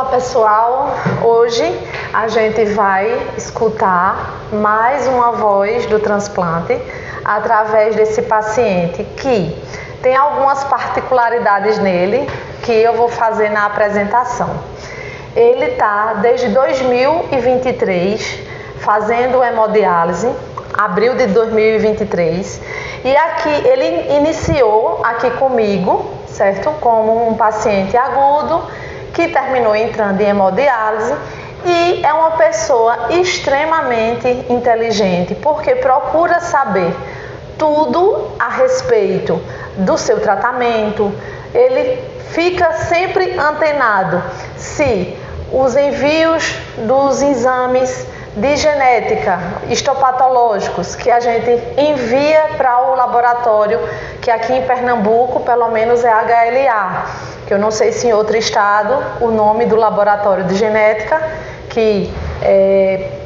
Olá pessoal, hoje a gente vai escutar mais uma voz do transplante através desse paciente que tem algumas particularidades nele que eu vou fazer na apresentação. Ele está desde 2023 fazendo hemodiálise, abril de 2023, e aqui ele iniciou aqui comigo, certo? Como um paciente agudo que terminou entrando em hemodiálise e é uma pessoa extremamente inteligente, porque procura saber tudo a respeito do seu tratamento. Ele fica sempre antenado se os envios dos exames de genética histopatológicos que a gente envia para o laboratório, que aqui em Pernambuco pelo menos é HLA, que eu não sei se em outro estado o nome do laboratório de genética, que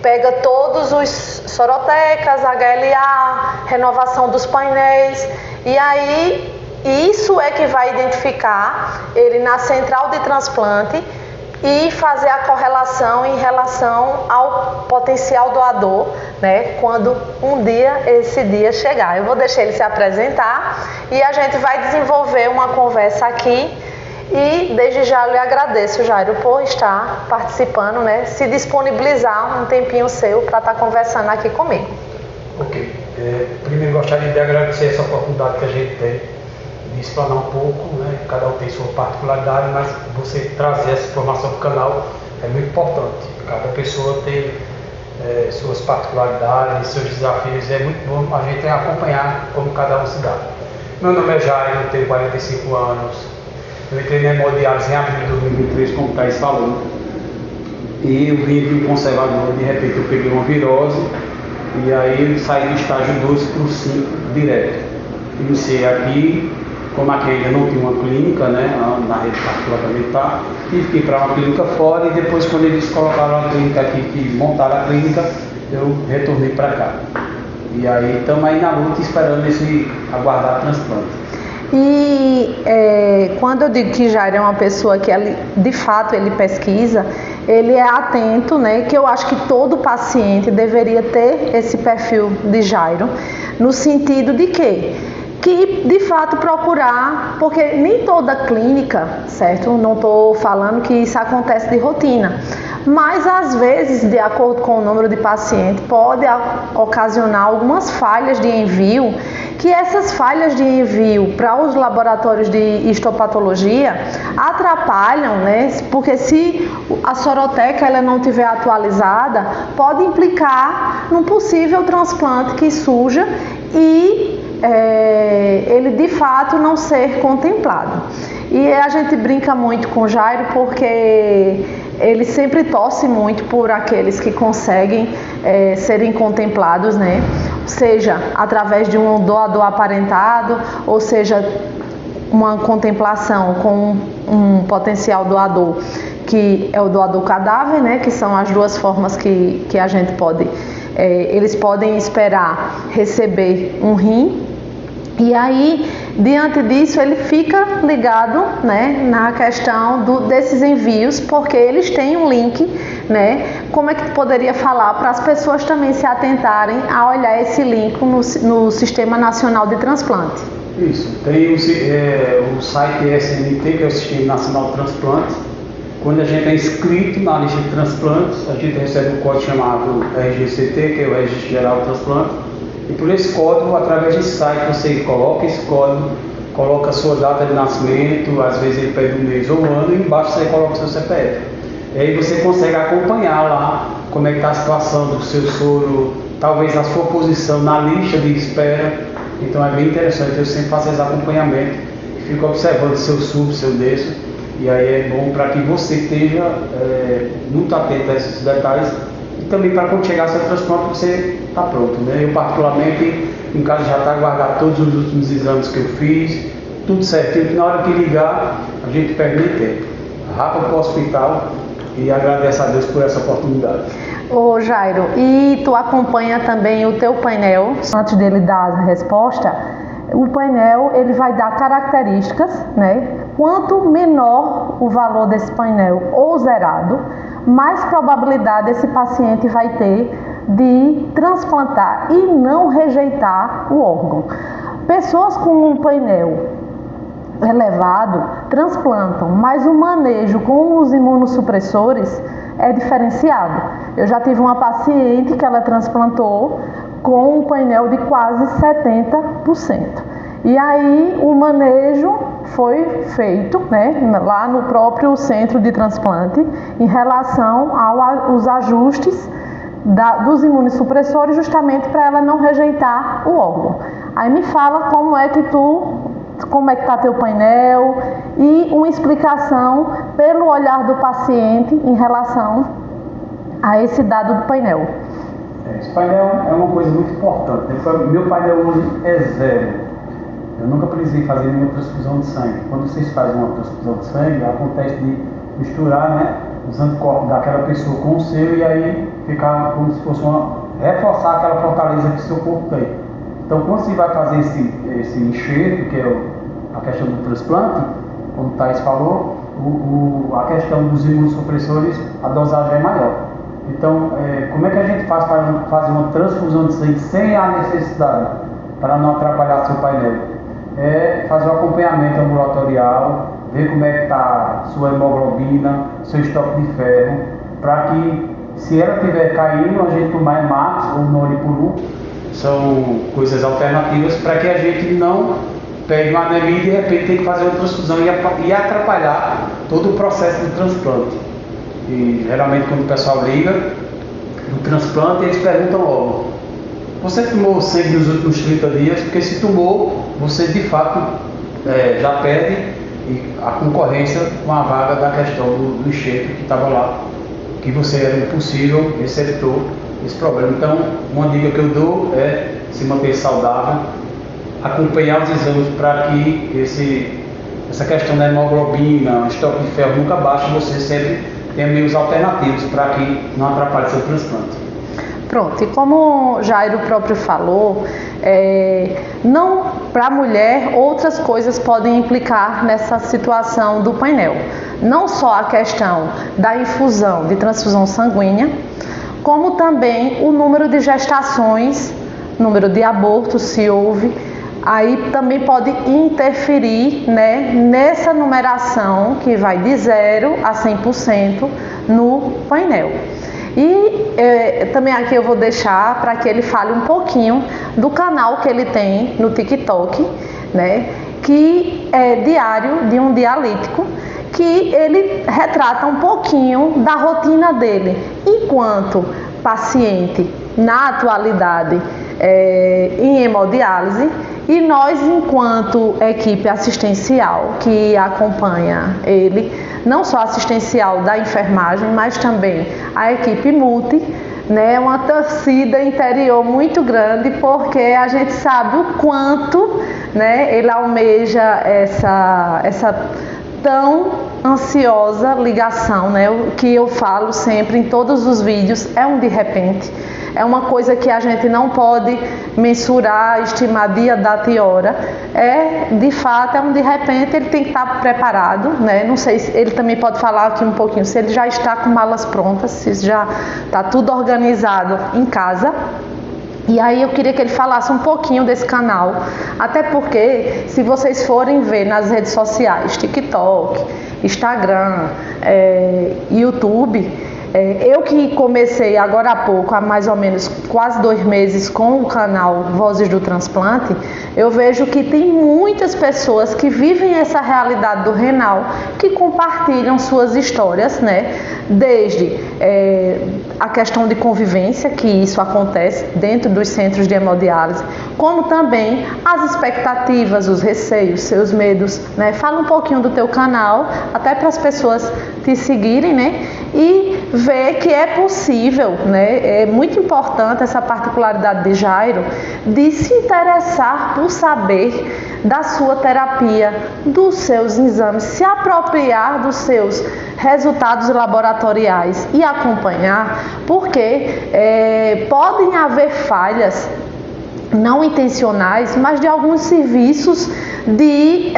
pega todos os sorotecas, HLA, renovação dos painéis, e aí isso é que vai identificar ele na central de transplante e fazer a correlação em relação ao potencial doador, né, quando um dia esse dia chegar. Eu vou deixar ele se apresentar e a gente vai desenvolver uma conversa aqui. E desde já eu lhe agradeço, Jairo, por estar participando, né, se disponibilizar um tempinho seu para estar conversando aqui comigo. Ok. Primeiro gostaria de agradecer essa oportunidade que a gente tem de explanar um pouco, né? Cada um tem sua particularidade, mas você trazer essa informação para o canal é muito importante. Cada pessoa tem suas particularidades, seus desafios, é muito bom a gente acompanhar como cada um se dá. Meu nome é Jairo, eu tenho 45 anos, eu entrei na hemodiálise em abril de 2023, como o Thaís falou, e eu vim de um conservador, de repente eu peguei uma virose, e aí eu saí do estágio 2 para o 5 direto. Iniciei aqui, como aqui ainda não tinha uma clínica, né, na rede particular também está, tive que ir para uma clínica fora e depois quando eles colocaram a clínica aqui, que montaram a clínica, eu retornei para cá. E aí estamos aí na luta esperando aguardar transplante. E quando eu digo que Jairo é uma pessoa que de fato ele pesquisa, ele é atento, né, que eu acho que todo paciente deveria ter esse perfil de Jairo, no sentido de que de fato procurar, porque nem toda clínica, certo? Não estou falando que isso acontece de rotina, mas às vezes, de acordo com o número de pacientes, pode ocasionar algumas falhas de envio, que essas falhas de envio para os laboratórios de histopatologia atrapalham, né? Porque se a soroteca ela não estiver atualizada, pode implicar num possível transplante que surja e ele de fato não ser contemplado. E a gente brinca muito com o Jairo porque ele sempre torce muito por aqueles que conseguem serem contemplados, né? Seja através de um doador aparentado, ou seja, uma contemplação com um potencial doador, que é o doador cadáver, né? Que são as duas formas que a gente pode, eles podem esperar receber um rim. E aí, diante disso, ele fica ligado, né, na questão desses envios, porque eles têm um link, né? Como é que tu poderia falar para as pessoas também se atentarem a olhar esse link no Sistema Nacional de Transplante? Isso, tem o site SNT, que é o Sistema Nacional de Transplante. Quando a gente é inscrito na lista de transplantes, a gente recebe um código chamado RGCT, que é o Registro Geral de Transplante. E por esse código, através desse site, você coloca esse código, coloca a sua data de nascimento, às vezes ele pede um mês ou um ano, e embaixo você coloca o seu CPF. E aí você consegue acompanhar lá como é que está a situação do seu soro, talvez a sua posição na lista de espera. Então é bem interessante, eu sempre faço esse acompanhamento, fico observando seu sub, seu desço, e aí é bom para que você esteja muito atento a esses detalhes. E também para quando chegar seu transplante você está pronto, né? Eu particularmente, em casa já está guardado todos os últimos exames que eu fiz, tudo certinho, que na hora que ligar, a gente perde nem tempo. Rápido para o hospital e agradeço a Deus por essa oportunidade. Ô Jairo, e tu acompanha também o teu painel, antes dele dar a resposta, o painel ele vai dar características, né? quanto menor o valor desse painel ou zerado, mais probabilidade esse paciente vai ter de transplantar e não rejeitar o órgão. Pessoas com um painel elevado transplantam, mas o manejo com os imunossupressores é diferenciado. Eu já tive uma paciente que ela transplantou com um painel de quase 70%. E aí o manejo foi feito, né, lá no próprio centro de transplante em relação aos ajustes dos imunossupressores, justamente para ela não rejeitar o órgão. Aí me fala como é que está teu painel e uma explicação pelo olhar do paciente em relação a esse dado do painel. Esse painel é uma coisa muito importante. Meu painel hoje é 0. Eu nunca precisei fazer nenhuma transfusão de sangue. Quando vocês fazem uma transfusão de sangue, acontece de misturar, né, os anticorpos daquela pessoa com o seu e aí ficar como se fosse reforçar aquela fortaleza que o seu corpo tem. Então, quando você vai fazer esse enxerto, que é a questão do transplante, como o Thais falou, a questão dos imunossupressores, a dosagem é maior. Então, como é que a gente faz para fazer uma transfusão de sangue sem a necessidade, para não atrapalhar seu painel? É fazer o acompanhamento ambulatorial, ver como é que está sua hemoglobina, seu estoque de ferro, para que, se ela estiver caindo, a gente tomar Emax ou Noripuru. São coisas alternativas para que a gente não pegue uma anemia e de repente tem que fazer uma transfusão e atrapalhar todo o processo do transplante. E geralmente quando o pessoal liga do transplante, eles perguntam logo: você tomou sangue nos últimos 30 dias? Porque se tomou, você de fato já perde a concorrência com a vaga da questão do enxerto que estava lá, que você era impossível receptor esse problema. Então, uma dica que eu dou é se manter saudável, acompanhar os exames para que essa questão da hemoglobina, estoque de ferro nunca baixe, você sempre tenha meios alternativos para que não atrapalhe seu transplante. Pronto, e como Jairo próprio falou, não para a mulher, outras coisas podem implicar nessa situação do painel. Não só a questão da infusão de transfusão sanguínea, como também o número de gestações, número de abortos, se houve, aí também pode interferir, né, nessa numeração que vai de 0 a 100% no painel. E também aqui eu vou deixar para que ele fale um pouquinho do canal que ele tem no TikTok, né, que é Diário de um Dialítico, que ele retrata um pouquinho da rotina dele enquanto paciente na atualidade em hemodiálise, e nós enquanto equipe assistencial que acompanha ele, não só assistencial da enfermagem, mas também a equipe multi, né, uma torcida interior muito grande, porque a gente sabe o quanto, né, ele almeja essa tão ansiosa ligação, né? O que eu falo sempre em todos os vídeos é um de repente, é uma coisa que a gente não pode mensurar, estimar dia, data e hora. De fato, é um de repente, ele tem que estar preparado, né? Não sei se ele também pode falar aqui um pouquinho, se ele já está com malas prontas, se já está tudo organizado em casa. E aí eu queria que ele falasse um pouquinho desse canal, até porque se vocês forem ver nas redes sociais, TikTok, Instagram, YouTube, eu que comecei agora há pouco, há mais ou menos quase 2 meses com o canal Vozes do Transplante, eu vejo que tem muitas pessoas que vivem essa realidade do renal, que compartilham suas histórias, né? Desde a questão de convivência, que isso acontece dentro dos centros de hemodiálise, como também as expectativas, os receios, seus medos, né? Fala um pouquinho do teu canal, até para as pessoas te seguirem, né? E ver que é possível, né? É muito importante essa particularidade de Jairo, de se interessar por saber da sua terapia, dos seus exames, se apropriar dos seus resultados laboratoriais e acompanhar, porque podem haver falhas não intencionais, mas de alguns serviços de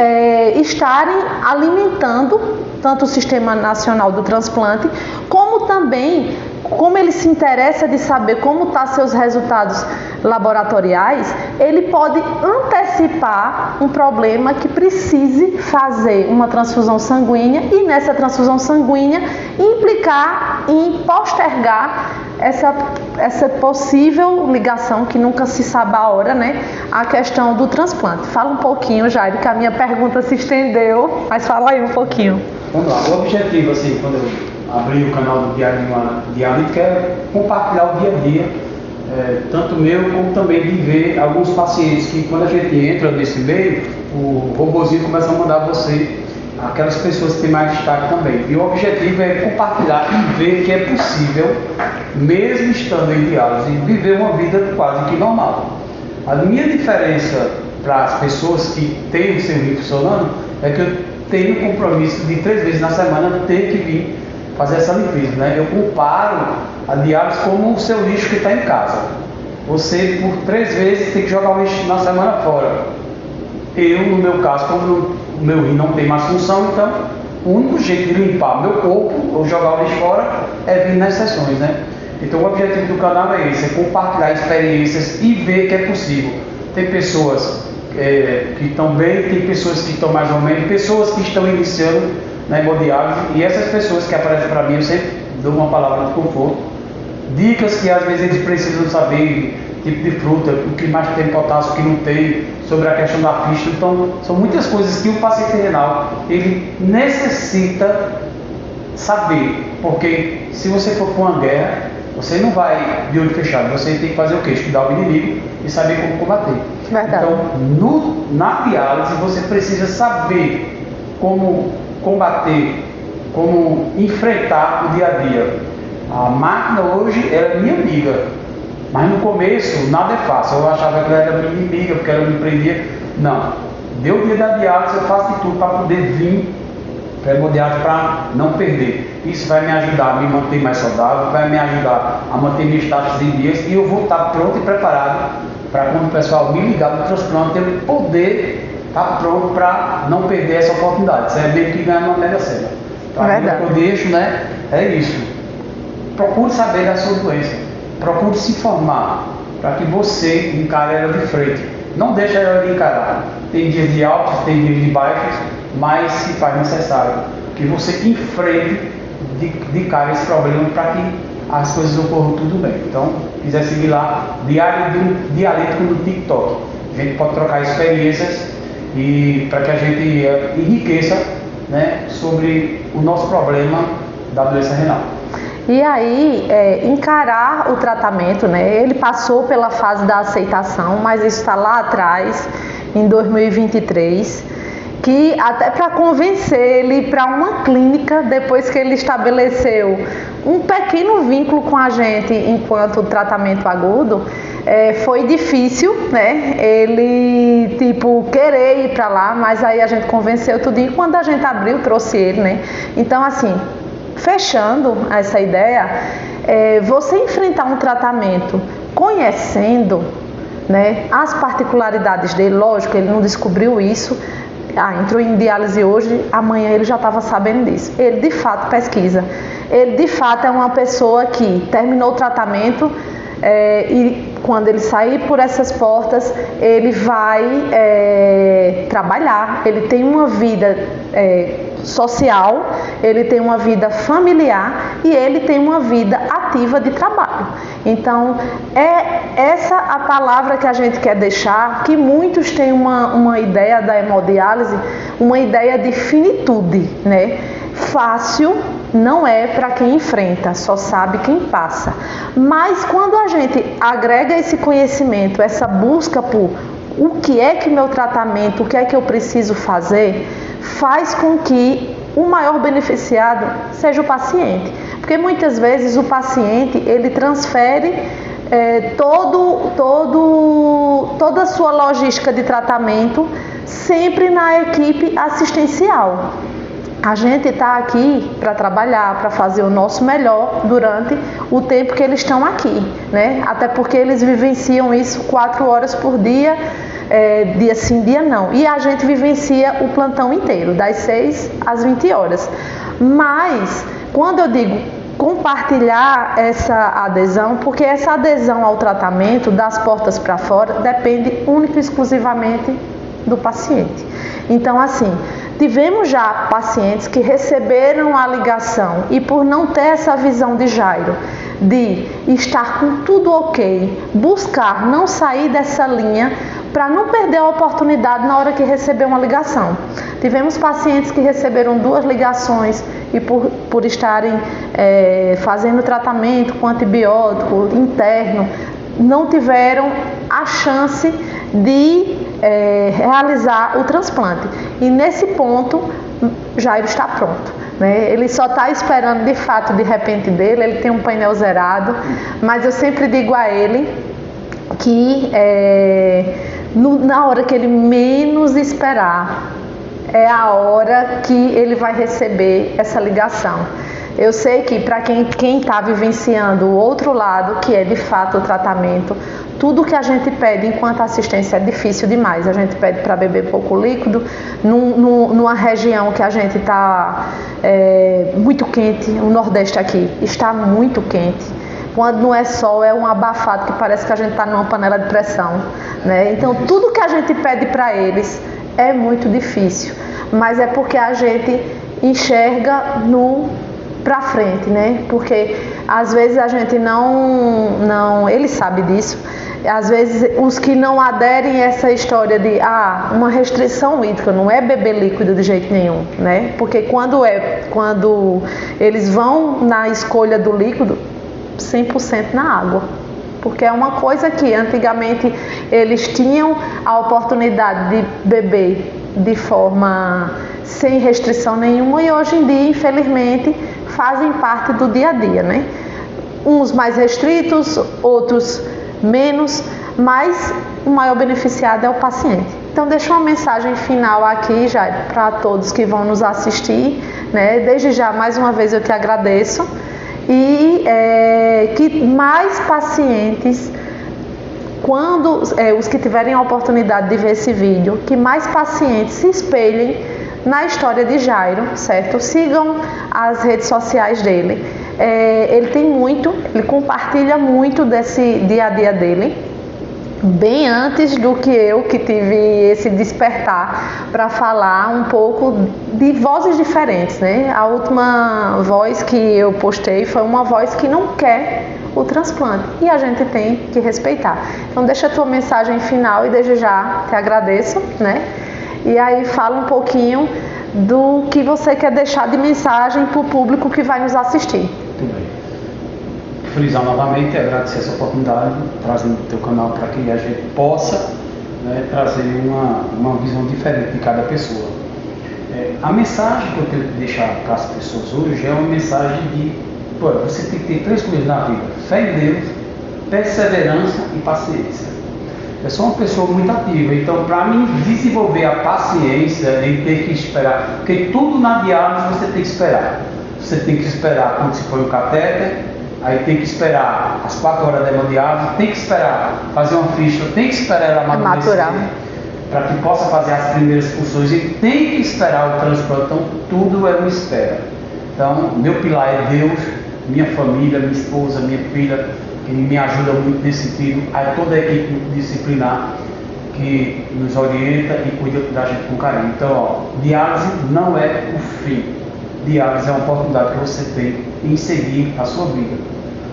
estarem alimentando tanto o Sistema Nacional do Transplante, como também, como ele se interessa de saber como estão seus resultados laboratoriais, ele pode antecipar um problema que precise fazer uma transfusão sanguínea e nessa transfusão sanguínea implicar em postergar essa possível ligação, que nunca se sabe a hora, né? A questão do transplante. Fala um pouquinho, Jairo, que a minha pergunta se estendeu, mas fala aí um pouquinho. Vamos lá, o objetivo, assim, quando eu abri o canal do Diário Dialítico é compartilhar o dia a dia, tanto meu como também de ver alguns pacientes que quando a gente entra nesse meio, o robozinho começa a mandar você aquelas pessoas que têm mais destaque também. E o objetivo é compartilhar e ver que é possível, mesmo estando em diálise, viver uma vida quase que normal. A minha diferença para as pessoas que têm o seu rim funcionando é que eu tenho o compromisso de 3 vezes na semana ter que vir fazer essa limpeza, né? Eu comparo a diálise como o seu lixo que está em casa. Você, por 3 vezes, tem que jogar o lixo na semana fora. Eu, no meu caso, como o meu rim não tem mais função, então o único jeito de limpar meu corpo ou jogar o lixo fora é vir nas sessões, né? Então o objetivo do canal é esse, é compartilhar experiências e ver que é possível. Tem pessoas que estão bem, tem pessoas que estão mais ou menos, pessoas que estão iniciando na hemodiálise, e essas pessoas que aparecem para mim, eu sempre dou uma palavra de conforto, dicas que às vezes eles precisam saber, tipo de fruta, o que mais tem potássio, o que não tem, sobre a questão da fístula. Então são muitas coisas que o paciente renal ele necessita saber, porque se você for para uma guerra, você não vai de olho fechado, você tem que fazer o quê? Estudar o inimigo e saber como combater. Verdade. Então, na diálise, você precisa saber como combater, como enfrentar o dia a dia. A máquina hoje era minha amiga, mas no começo nada é fácil. Eu achava que ela era minha inimiga, porque ela me prendia. Não. Deu o dia da diálise, eu faço de tudo para poder vir para a hemodiálise, para não perder. Isso vai me ajudar a me manter mais saudável, vai me ajudar a manter minha status em dias, e eu vou estar pronto e preparado para quando o pessoal me ligar no transplante, eu poder estar pronto para não perder essa oportunidade. Isso é meio que ganhar uma mega cena. Então, o que eu deixo, né, é isso. Procure saber da sua doença, procure se informar para que você encare ela de frente. Não deixe ela de encarar. Tem dias de altos, tem dias de baixos, mas se faz necessário que você enfrente de cara esse problema para que as coisas ocorram tudo bem. Então, quiser seguir lá, Diário Dialítico no TikTok. A gente pode trocar experiências e para que a gente enriqueça, né, sobre o nosso problema da doença renal. E aí, encarar o tratamento, né? Ele passou pela fase da aceitação, mas isso está lá atrás, em 2023, que até para convencer ele para uma clínica, depois que ele estabeleceu um pequeno vínculo com a gente enquanto tratamento agudo, foi difícil, né? Ele, querer ir para lá, mas aí a gente convenceu tudo, e quando a gente abriu, trouxe ele, né? Então, assim, fechando essa ideia, você enfrentar um tratamento conhecendo, né, as particularidades dele, lógico, ele não descobriu isso, entrou em diálise hoje, amanhã ele já estava sabendo disso. Ele de fato pesquisa, ele de fato é uma pessoa que terminou o tratamento e quando ele sair por essas portas, ele vai trabalhar, ele tem uma vida social, ele tem uma vida familiar e ele tem uma vida ativa de trabalho. Então, é essa a palavra que a gente quer deixar, que muitos têm uma ideia da hemodiálise, uma ideia de finitude, né? Fácil não é para quem enfrenta, só sabe quem passa. Mas quando a gente agrega esse conhecimento, essa busca por o que é que meu tratamento, o que é que eu preciso fazer, faz com que o maior beneficiado seja o paciente. Porque muitas vezes o paciente, ele transfere toda a sua logística de tratamento sempre na equipe assistencial. A gente está aqui para trabalhar, para fazer o nosso melhor durante o tempo que eles estão aqui, né? Até porque eles vivenciam isso 4 horas por dia, dia sim, dia não. E a gente vivencia o plantão inteiro, das 6 às 20 horas. Mas, quando eu digo compartilhar essa adesão, porque essa adesão ao tratamento, das portas para fora, depende única e exclusivamente do paciente. Então, assim, tivemos já pacientes que receberam a ligação e por não ter essa visão de Jairo, de estar com tudo ok, buscar não sair dessa linha para não perder a oportunidade na hora que receber uma ligação. Tivemos pacientes que receberam 2 ligações e por estarem fazendo tratamento com antibiótico interno, não tiveram a chance de realizar o transplante. E nesse ponto, Jairo está pronto, né? Ele só está esperando de fato de repente dele, ele tem um painel zerado, mas eu sempre digo a ele que na hora que ele menos esperar, é a hora que ele vai receber essa ligação. Eu sei que para quem está vivenciando o outro lado, que é de fato o tratamento, tudo que a gente pede enquanto assistência é difícil demais. A gente pede para beber pouco líquido, numa região que a gente está muito quente, o Nordeste aqui está muito quente. Quando não é sol, é um abafado que parece que a gente está numa panela de pressão, né? Então, tudo que a gente pede para eles é muito difícil, mas é porque a gente enxerga para frente, né? Porque às vezes a gente não, ele sabe disso. Às vezes os que não aderem a essa história de uma restrição hídrica, não é beber líquido de jeito nenhum, né? Porque quando eles vão na escolha do líquido, 100% na água. Porque é uma coisa que antigamente eles tinham a oportunidade de beber de forma sem restrição nenhuma e hoje em dia, infelizmente, fazem parte do dia a dia, né? Uns mais restritos, outros menos, mas o maior beneficiado é o paciente. Então, deixo uma mensagem final aqui já para todos que vão nos assistir, né? Desde já, mais uma vez, eu te agradeço e que mais pacientes, quando os que tiverem a oportunidade de ver esse vídeo, que mais pacientes se espelhem na história de Jairo, certo? Sigam as redes sociais dele. Ele compartilha muito desse dia a dia dele, bem antes do que eu, que tive esse despertar para falar um pouco de vozes diferentes, né? A última voz que eu postei foi uma voz que não quer o transplante e a gente tem que respeitar. Então deixa a tua mensagem final e desde já te agradeço, né? E aí fala um pouquinho do que você quer deixar de mensagem para o público que vai nos assistir. Muito bem. Frisar novamente, agradecer essa oportunidade, trazendo o teu canal para que a gente possa, né, trazer uma visão diferente de cada pessoa. A mensagem que eu tenho que deixar para as pessoas hoje é uma mensagem de você tem que ter 3 coisas na vida: fé em Deus, perseverança e paciência. Eu sou uma pessoa muito ativa, então para mim desenvolver a paciência em ter que esperar, porque tudo na diálise você tem que esperar. Você tem que esperar quando se põe o catéter, aí tem que esperar as 4 horas da hemodiálise, tem que esperar fazer uma ficha, tem que esperar ela amadurecer para que possa fazer as primeiras funções e tem que esperar o transplante. Então tudo é uma espera. Então meu pilar é Deus, minha família, minha esposa, minha filha, que me ajuda muito nesse sentido, aí toda a equipe multidisciplinar que nos orienta e cuida da gente com carinho. Então, diálise não é o fim, diálise é uma oportunidade que você tem em seguir a sua vida.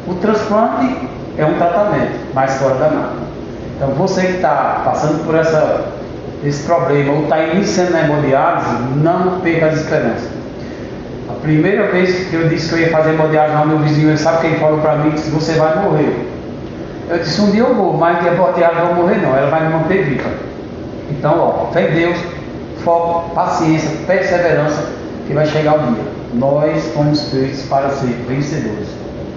O transplante é um tratamento, mas fora da máquina. Então, você que está passando por esse problema ou está iniciando na hemodiálise, não perca as esperanças. A primeira vez que eu disse que eu ia fazer hemodiálise, meu vizinho, ele sabe quem falou para mim, que você vai morrer. Eu disse, um dia eu vou, mas a hemodiálise não vai morrer não, ela vai me manter viva. Então, fé em Deus, foco, paciência, perseverança, que vai chegar o dia. Nós fomos feitos para ser vencedores.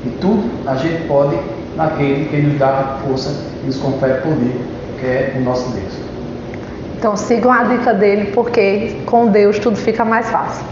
E tudo a gente pode naquele que nos dá força e nos confere poder, que é o nosso Deus. Então sigam a dica dele, porque com Deus tudo fica mais fácil.